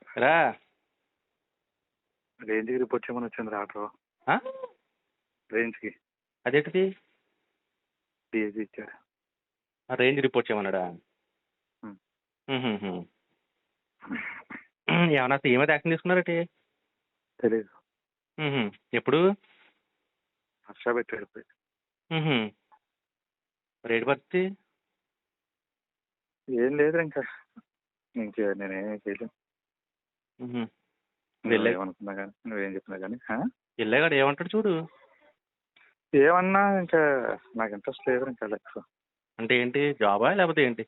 రా. రేంజ్కి రిపోర్ట్ చేయమని వచ్చింది ఆర్డర్. ఆ? రేంజ్కి అదేంటిది? డిఎస్సి ఇచ్చాడు. రేంజ్ రిపోర్ట్ చేయమన్నాడా? ఉమ్. ఏమన్నా ఏమైతే యాక్షన్ తీసుకున్నారటి? తెలీదు. ఎప్పుడు? హర్ష పెట్టాడు. రేటు పరిస్థితి ఏం లేదు ఇంకా నేనేం చేయలేను. నువ్వేమనుకున్నా కానీ నువ్వేం చెప్పినా కానీ వెళ్ళాగాడు ఏమంటాడు చూడు. ఏమన్నా ఇంకా నాకు ఇంట్రెస్ట్ లేదు ఇంకా లైఫ్. అంటే ఏంటి, జాబా లేకపోతే ఏంటి?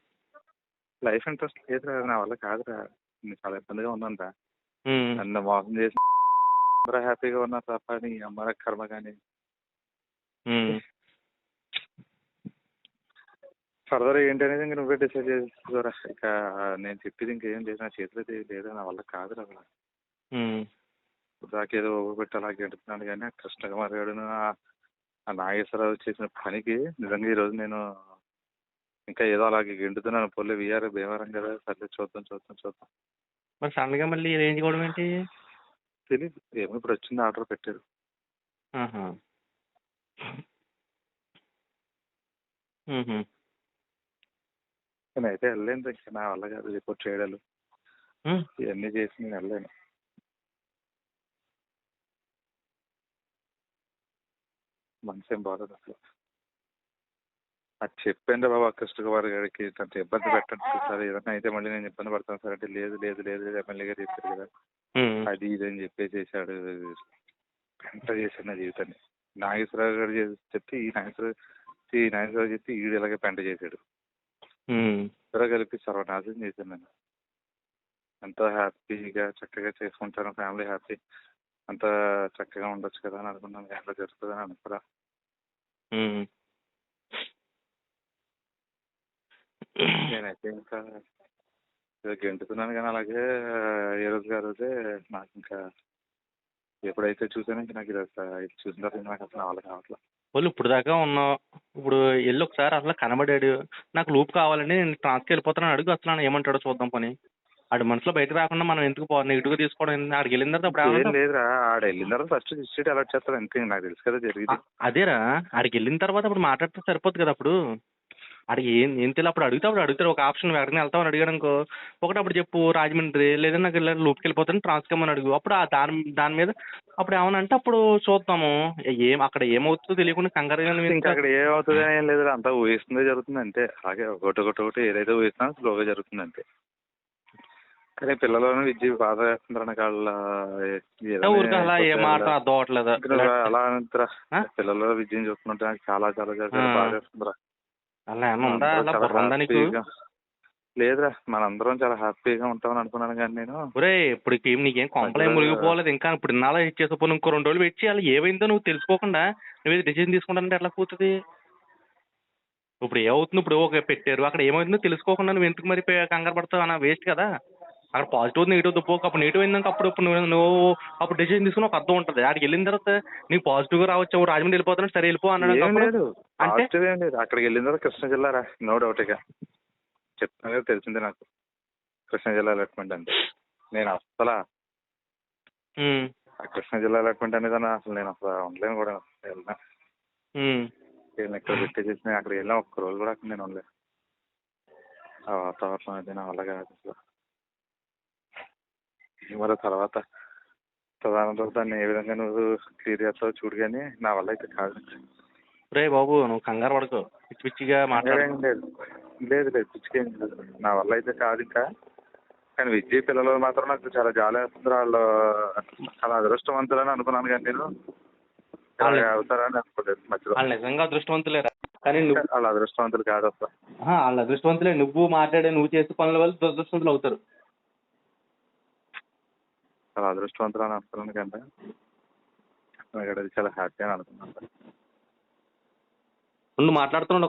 లైఫ్ ఇంట్రెస్ట్ లేదురా, నా వల్ల కాదురా. చాలా ఇబ్బందిగా ఉందంట. ఉమ్. నన్ను మోసం చేసి అందరూ హ్యాపీగా ఉన్నారు తప్ప నీ అమ్మ కర్మ కానీ. ఫర్దర్ ఏంటి అనేది ఇంక నువ్వే డిసైడ్ చేసుకోరా. ఇక నేను చెప్పేది ఇంకేం లేదు, నా చేతిలో లేదు, నా వల్ల కాదురా అలా. దాకేదో పెట్టి అలా గెడుతున్నాను కానీ ఆ కృష్ణకుమార్ గారును ఆ నాగేశ్వరరావు చేసిన పనికి నిజంగా ఈరోజు నేను ఇంకా ఏదో అలాగే గెంటుతున్నాను. పొల్లి వీఆర్ భీమవరం కదా, సర్లే చూద్దాం. మరి సడన్ గా మళ్ళీ రేంజ్ కూడా ఏంటి తెలీదు. ఏమో ఇప్పుడు వచ్చింది, ఆర్డర్ పెట్టారు. నేనైతే వెళ్ళలేను ఇంకా, నా వల్ల కాదు రిపోర్ట్ చేయడాలు ఇవన్నీ చేసి నేను వెళ్ళలేను. మనసు ఏం బాగోదు అసలు. అది చెప్పండి బాబా కృష్ణకుమార్ గారికి, అంత ఇబ్బంది పెట్టండి సార్, ఏదన్నా అయితే మళ్ళీ నేను ఇబ్బంది పడతాను సార్ అంటే లేదు ఎమ్మెల్యే గారు చెప్పారు కదా అది ఇది అని చెప్పేసేసాడు. ఎంత చేశాడు నా జీవితాన్ని. నాగేశ్వరరావు గారు చెప్తే ఈ నాగేశ్వరరావు చెప్తే ఈడు ఇలాగే పెంట చేశాడు. ఇద్దరు కలిపి సర్వనాశనం చేశాను నేను. ఎంతో హ్యాపీగా చక్కగా చేసుకుంటాను, ఫ్యామిలీ హ్యాపీ, అంత చక్కగా ఉండొచ్చు కదా అని అనుకున్నాను. ఎలా జరుగుతుందని అనుకురా. నేనైతే ఇంకా గెంటుతున్నాను కానీ అలాగే ఏ రోజుగా రోజే నాకు ఇంకా ఎప్పుడైతే చూసానో ఇంకా నాకు ఇది చూసిన తర్వాత నాకు అసలు వాళ్ళ కావట్లేదు. వాళ్ళు ఇప్పుడు దాకా ఉన్నావు, ఇప్పుడు వెళ్ళి ఒకసారి అసలు కనబడాడు, నాకు లూప్ కావాలండి నేను ట్రాన్స్కి వెళ్ళిపోతాను అడుగు, అసలు ఏమంటాడో చూద్దాం పని. ఆడి మనసులో బయట రాకుండా మనం ఎందుకు నెగిటివ్ గా తీసుకోవడం? ఆడికి వెళ్ళిన తర్వాత అప్పుడు లేదురా, ఆడ వెళ్ళిన తర్వాత ఫస్ట్ డిస్ట్రిక్ట్ అలర్ట్ చేస్తారు అంతే, నాకు తెలుసు కదా జరిగింది. అదేరా, ఆడికి వెళ్ళిన తర్వాత అప్పుడు మాట్లాడితే సరిపోద్ది కదా. అప్పుడు ఆడికి ఏం తెలియదు, అప్పుడు అడుగుతాడు ఒక ఆప్షన్, ఎక్కడికి వెళ్తామని అడిగాడు అనుకో, ఒకటి అప్పుడు చెప్పు రాజమండ్రి, లేదా నాకు లూప్కి వెళ్ళిపోతాను ట్రాన్స్కమ్మని అడుగు. అప్పుడు దాని మీద అప్పుడు ఏమనంటే అప్పుడు చూద్దాము. అక్కడ ఏమవుతుందో తెలియకుండా కంగారుగా ఇంకా అక్కడ ఏమవుతుంది ఏం లేదు, అంతా ఊహిస్తుందే జరుగుతుంది అంతే. అలాగే ఒకటి ఏదైతే ఊహిస్తున్నా స్లోగా జరుగుతుంది అంతే. కానీ పిల్లలను విద్య బాధ వేస్తుంటారు నాకు వాళ్ళ అలా ఏ మాట అర్థం అవట్లేదు. అలా అంటారా, పిల్లల విద్యను చూస్తుంటే నాకు చాలా బాధ వేస్తుందిరా. అలా ఏమన్నా ఉందా? లేదురా, మనందరం చాలా హ్యాపీగా ఉంటామని అనుకున్నాను కానీ నేను. ఇప్పుడు నీకేం కొంపలేం మునిగిపోలేదు ఇంకా. ఇప్పుడు ఇన్నాళ్ళ ఇచ్చేసిపోయి ఇంకో 2 రోజులు పెట్టి అలా ఏమైందో నువ్వు తెలుసుకోకుండా నువ్వు డిసిజన్ తీసుకుంటానంటే ఎట్లా కూతుంది? ఇప్పుడు ఏమవుతుంది, ఇప్పుడు ఓకే పెట్టారు, అక్కడ ఏమవుతుందో తెలుసుకోకుండా నువ్వు ఎందుకు మరి కంగారు పడతావు అన్న? వేస్ట్ కదా. అక్కడ పాజిటివ్ నెగిటివ్ దుబ్బోక అప్పుడు నెగిటివ్ అయిందాక అప్పుడు నువ్వు అప్పుడు డిసిజన్ తీసుకుని ఒక అర్థం ఉంటుంది. అక్కడికి వెళ్ళిన తర్వాత నీకు పాజిటివ్ గా రావచ్చు, రాజమండ్రి వెళ్ళిపోతాను సరే వెళ్ళిపో అన్నాడు. అక్కడికి వెళ్ళిన తర్వాత కృష్ణా జిల్లా రా, నో డౌట్. ఇక చెప్తాను కదా, తెలిసిందే నాకు కృష్ణా జిల్లా అలాట్మెంట్ అంటే. నేను అసలు కృష్ణా జిల్లా అలాట్మెంట్ అనేది అసలు నేను అసలు ఉండలేను కూడా. వెళ్ళినా ఇక్కడ పెట్టేసేసిన అక్కడికి వెళ్ళినా ఒక్క రోజు కూడా అక్కడ నేను ఉండలేను. ఆ వాతావరణం అది నా వల్ల కాదు అసలు. మరి తర్వాత దాన్ని ఏ విధంగా నువ్వు క్లియర్ చేస్తావు చూడు, కానీ నా వల్ల అయితే కాదు. రే బాబు నువ్వు కంగారు పడుకో, పిచ్చి పిచ్చిగా మాట్లాడలేదు. లేదు పిచ్చిగా ఏం లేదు, నా వల్ల అయితే కాదు ఇంకా. కానీ విద్య పిల్లలు మాత్రం నాకు చాలా జాలి వేస్తుంది. వాళ్ళు చాలా అదృష్టవంతులని అనుకున్నాను కానీ నేను అవుతారని అనుకోలేదు మధ్యలో. వాళ్ళు నిజంగా అదృష్టవంతులేరా, కానీ వాళ్ళ అదృష్టవంతులు కాదు అసలు. వాళ్ళ అదృష్టవంతులే, నువ్వు మాట్లాడే నువ్వు చేసే పనుల వల్ల దురదృష్టవంతులు అవుతారు. చాలా అదృష్టవంతులు అని అనుకున్నాను కంటే చాలా హ్యాపీ అని అనుకున్నాను. నువ్వు మాట్లాడుతున్నావు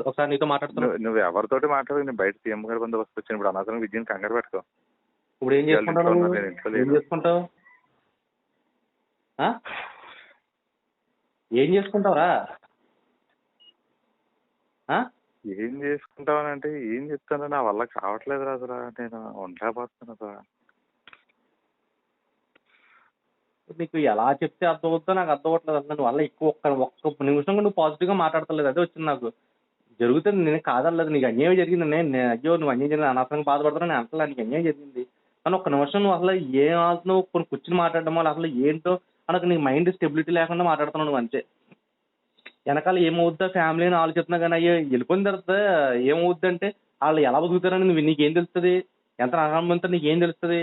ఒకసారి నీతో మాట్లాడుతున్నావు. నువ్వు ఎవరితోటి మాట్లాడు, నేను బయట సీఎం గారి బందోబస్తు వచ్చాను. ఇప్పుడు అనవసరం విద్యను కంగారు పెట్టుకో. ఇప్పుడు ఏం చేసుకుంటావు? ఏం చేసుకుంటావురా? ఏం చేసుకుంటావని అంటే ఏం చెప్తాను, నా వల్ల కావట్లేదు రాదురా, నేను ఉండలేకపోతున్నాను. నీకు ఎలా చెప్తే అర్థం అవుతుందో నాకు అర్థం అవ్వట్లేదు. అసలు నువ్వు వల్ల ఎక్కువ ఒక్క నిమిషం కూడా నువ్వు పాజిటివ్గా మాట్లాడతలేదు. అదే వచ్చింది నాకు. జరుగుతుంది, నేను కాదనలేదు. నీకు అన్యాయం జరిగింది. అయ్యో నువ్వు అన్యాయం జరిగింది అనవసరంగా బాధపడతావు నేను అంటలా. నీకు అన్యాయం జరిగింది. కానీ ఒక్క నిమిషం నువ్వు అసలు ఏం ఆడుతున్నావు, కొన్ని కూర్చుని మాట్లాడడం వల్ల అసలు ఏంటో అనకు నీ మైండ్ స్టెబిలిటీ లేకుండా మాట్లాడుతున్నావు నువ్వు అంతే. వెనకాల ఏమవుద్దా ఫ్యామిలీ అని ఆలోచిస్తున్నా కానీ అయ్యో వెళ్ళిపోయిన తర్వాత ఏమవుద్ది అంటే వాళ్ళు ఎలా బతుకుతారని నీకేం తెలుస్తుంది? ఎంత నమ్మకంతో నీకేం తెలుస్తుంది?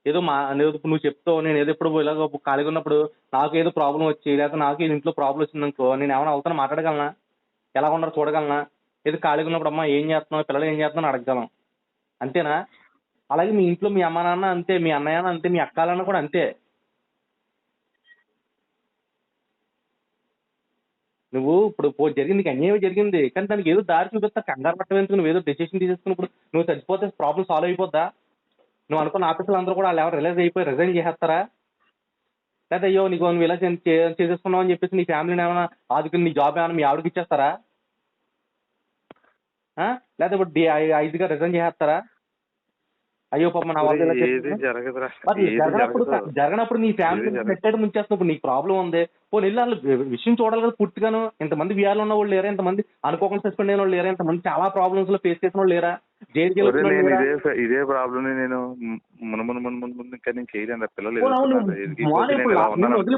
ఏదో నువ్వు చెప్తావు, నేను ఏదో ఎప్పుడు ఇలాగ ఖాళీగా ఉన్నప్పుడు నాకు ఏదో ప్రాబ్లం వచ్చి లేకపోతే నాకు ఇంట్లో ప్రాబ్లం వచ్చింది అనుకో, నేను ఏమైనా అవుతాను మాట్లాడగలనా? ఎలా ఉన్నారో చూడగలనా? ఏదో ఖాళీగా ఉన్నప్పుడు అమ్మ ఏం చేస్తున్నావు, పిల్లలు ఏం చేస్తున్నావు అడగగలం. అంతేనా? అలాగే మీ ఇంట్లో మీ అమ్మ నాన్న అంతే, మీ అన్నయ్య అంతే, మీ అక్కాలన్న కూడా అంతే. నువ్వు ఇప్పుడు జరిగింది, నీకు అన్యాయం జరిగింది, కానీ దానికి ఏదో దారి చూపిస్తా. కంగారు పట్టం ఎందుకు? నువ్వు ఏదో డెసిషన్ తీసేసుకున్నప్పుడు నువ్వు చచ్చిపోతే ప్రాబ్లం సాల్వ్ అయిపోద్దా? నువ్వు అనుకున్న ఆఫీసులు అందరూ కూడా వాళ్ళు ఎవరు రిలైజ్ అయిపోయి రిజైన్ చేసేస్తారా? లేదా అయ్యో నీకు నువ్వు ఇలా చేసేసుకున్నావు అని చెప్పేసి నీ ఫ్యామిలీని ఏమైనా ఆదుకుని నీ జాబ్ ఏమైనా మీ ఆవిడకి ఇచ్చేస్తారా? లేదా ఇప్పుడు 5గా రిజైన్ చేసేస్తారా? అయ్యో పాప నా వల్ల ఇలా జరగనప్పుడు నీ ఫ్యామిలీ పెట్టాడు ముంచేస్తున్నప్పుడు నీకు ప్రాబ్లం ఉంది. పోనీ వెళ్ళి వాళ్ళు విషయం చూడాలి కదా పూర్తిగాను. ఇంతమంది వీఆర్లు ఉన్న వాళ్ళు లేరా? ఇంతమంది అనుకోకుండా సస్పెండ్ అయిన వాళ్ళు లేరా? ఇంతమంది చాలా ప్రాబ్లమ్స్ లో ఫేస్ చేసిన వాళ్ళు లేరా? ఇదే ప్రాబ్లం నేను ఇంకా నేను చేయలేను. పిల్లలు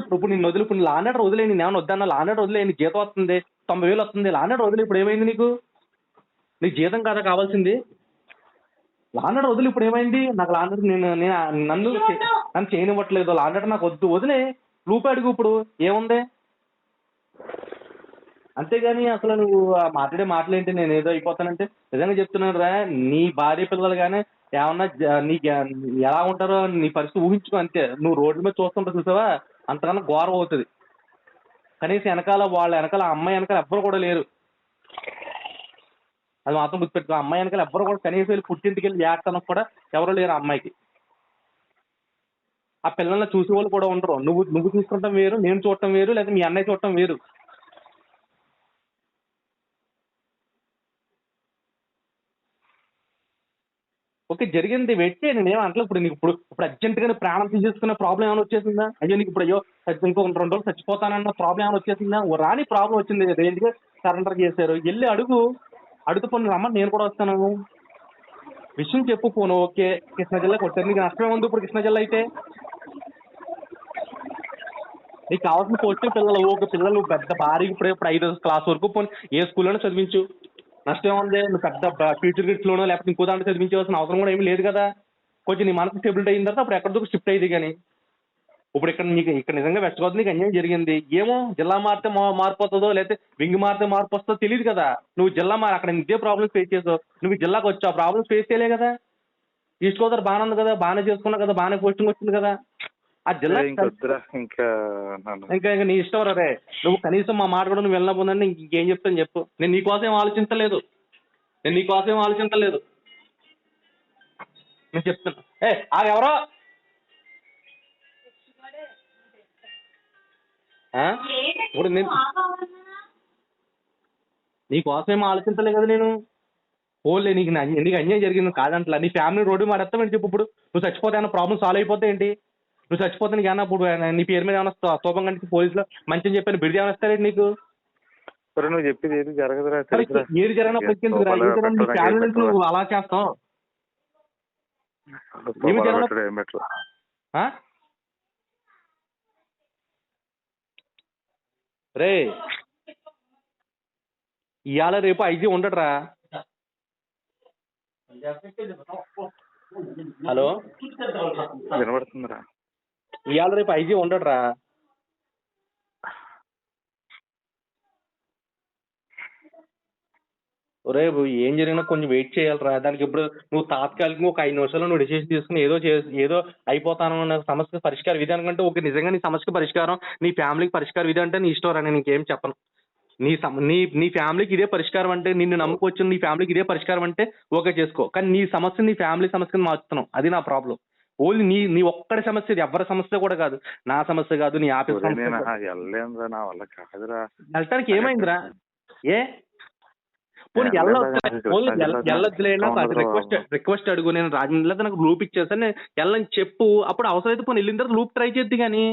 ఇప్పుడు నిన్ను వదిలి ఇప్పుడు లాండర్ వదిలే, నేను ఏమైనా వద్దన్నా లాండర్ వదిలే, నీ జీతం వస్తుంది 90,000 వస్తుంది. లాండర్ వదిలే, ఇప్పుడు ఏమైంది నీకు? నీకు జీతం కాదా కావాల్సింది? లాండర్ వదిలి, ఇప్పుడు ఏమైంది? నాకు లాండర్ నన్ను చేయనివ్వట్లేదు. లాండర్ నాకు వద్దు, వదిలే. లూపు అడుగు, ఇప్పుడు ఏముంది? అంతేగాని అసలు నువ్వు మాట్లాడే మాటలేంటి? నేను ఏదో అయిపోతానంటే నిజంగా చెప్తున్నాను రా, నీ భార్య పిల్లలు కానీ ఏమన్నా నీకు ఎలా ఉంటారో నీ పరిస్థితి ఊహించుకో అంతే. నువ్వు రోడ్ల మీద చూస్తుంటావు చూసావా, అంతకన్నా ఘోరం అవుతుంది. కనీసం వాళ్ళ వెనకాల అమ్మాయి వెనకాల ఎవ్వరు కూడా లేరు. అది మాత్రం గుర్తుపెట్టుకో. అమ్మాయి వెనకాల ఎవ్వరు కూడా కనీసం వెళ్ళి పుట్టింటికి వెళ్ళి ఏడతానికి కూడా ఎవరు లేరు అమ్మాయికి. ఆ పిల్లల్ని చూసే వాళ్ళు కూడా ఉండరు. నువ్వు చూసుకుంటాం వేరు, నేను చూడటం వేరు, లేదా మీ అన్నయ్య చూడటం వేరు. ఓకే, జరిగింది, వెయిట్ చేయి. నేనేం అంటలేదు. ఇప్పుడు నీకు ఇప్పుడు అర్జెంట్గానే ప్రాణం తీసేసుకునే ప్రాబ్లం ఏమైనా వచ్చేసిందా? అయ్యో నీకు ఇప్పుడు ఇంకో 2 రోజులు చచ్చిపోతానన్న ప్రాబ్లం ఏమైనా వచ్చేసిందా? రాని ప్రాబ్లం వచ్చింది, రేంజ్గా సరెండర్ చేశారు. వెళ్ళి అడుగు పోను రమ్మని నేను కూడా వస్తాను. విషయం చెప్పు పోను. ఓకే, కృష్ణా జిల్లా కొట్టారు, నీకు నష్టమే ఉంది. ఇప్పుడు కృష్ణా జిల్లా అయితే నీకు కావాల్సిన పోస్టులు పిల్లలు, ఒక పిల్లలు పెద్ద భారీ ఇప్పుడు 5వ క్లాస్ వరకు పోనీ ఏ స్కూల్లోనే చదివించు, నష్టం ఉంది. నువ్వు పెద్ద ఫ్యూచర్ గిట్స్లోనో లేకపోతే ఇంకో దాంట్లో చదివించవలసిన అవసరం కూడా ఏమీ లేదు కదా. కొంచెం నీ మనసు స్టెబిలిటీ అయిన తర్వాత అప్పుడు ఎక్కడిదో షిఫ్ట్ అయ్యింది. కానీ ఇప్పుడు ఇక్కడ నిజంగా వెస్ట్ గోదావరి నీకు అన్యాయం జరిగింది. ఏమో జిల్లా మారితే మార్పు వస్తుందో, లేకపోతే వింగ్ మారితే మార్పు వస్తుందో తెలియదు కదా. నువ్వు జిల్లా అక్కడ ఇదే ప్రాబ్లమ్స్ ఫేస్ చేసావు. నువ్వు జిల్లాకు వచ్చావు, ఆ ప్రాబ్లమ్స్ ఫేస్ చేయలే కదా. ఈస్ట్ గోదావరి బాగానే ఉంది కదా, బాగానే చేసుకున్నావు కదా, బాగానే పోస్టింగ్ వచ్చింది కదా. ఆ జిల్లా ఇంకా నీ ఇష్టం రే. నువ్వు కనీసం మా మాట కూడా నువ్వు వెళ్ళకపోతుందంటే ఇంకేం చెప్తాను చెప్పు. నేను నీకోసం ఏం ఆలోచించలేదు. నేను చెప్తున్నా. ఎవరో ఇప్పుడు నేను నీకోసం ఏమో ఆలోచించలే కదా. నేను ఓన్లీ నీకు అన్యాయం జరిగింది కాదంటలా. నీ ఫ్యామిలీ రోడ్డు మారేస్తామని చెప్పు. ఇప్పుడు నువ్వు చచ్చిపోతే ఏమైనా ప్రాబ్లం సాల్వ్ అయిపోతే ఏంటి? నువ్వు చచ్చిపోతే నీకు ఏమన్నా ఇప్పుడు నీ పేరు మీద ఏమైనా స్తూపం కంటే పోలీసులో మంచిని చెప్పని బిడిది ఏమైనా ఇస్తారేంటి నీకు? నువ్వు చెప్పేది ఏది జరగదురా. ఏది జరిగినప్పుడు నీ ఫ్యామిలీ నుంచి నువ్వు అలా చేస్తావు. రే ఇవాళ రేపు ఐజీ ఉండడురా. హలో, వినబడుతుందిరా. ఇవాళ రేపు ఐజీ ఉండడురా. ఒరే ఏం జరిగినా కొంచెం వెయిట్ చేయాలిరా. దానికి ఇప్పుడు నువ్వు తాత్కాలికంగా ఒక 5 నిమిషాలు నువ్వు డిసిషన్ తీసుకుని ఏదో అయిపోతాను అన్న సమస్య పరిష్కార విధి అనుకుంటే ఓకే. నిజంగా నీ సమస్యకి పరిష్కారం, నీ ఫ్యామిలీకి పరిష్కార విధి అంటే నీ ఇష్టం రా. నేను ఇంకేం చెప్పను. నీ ఫ్యామిలీకి ఇదే పరిష్కారం అంటే, నిన్ను నమ్ముకొచ్చిన నీ ఫ్యామిలీకి ఇదే పరిష్కారం అంటే ఓకే చేసుకో. కానీ నీ సమస్య నీ ఫ్యామిలీ సమస్యను మార్చుతున్నావు. అది నా ప్రాబ్లం. ఓన్లీ నీ ఒక్కడి సమస్య, ఇది ఎవరి సమస్య కూడా కాదు. నా సమస్య కాదు, నీ ఆఫీస్ సమస్య. వెళ్ళటానికి ఏమైందిరా? పోనీ నేను వెళ్ళొద్దులే, వెళ్ళలేదు, పోనీ కృష్ణా జిల్లాలో వెళ్ళొద్దులే, ఇష్టం నాకు అది ఉండదు రిక్వెస్ట్ బాబు. రిక్వెస్ట్ అడుగు, నేను రాజమండ్రిలో నాకు లూప్ ఇచ్చేసాను, నేను వెళ్ళని చెప్పు, అప్పుడు అవసరమైతే పోనీ వెళ్ళిన తర్వాత లూప్ ట్రై చేద్ది కానీ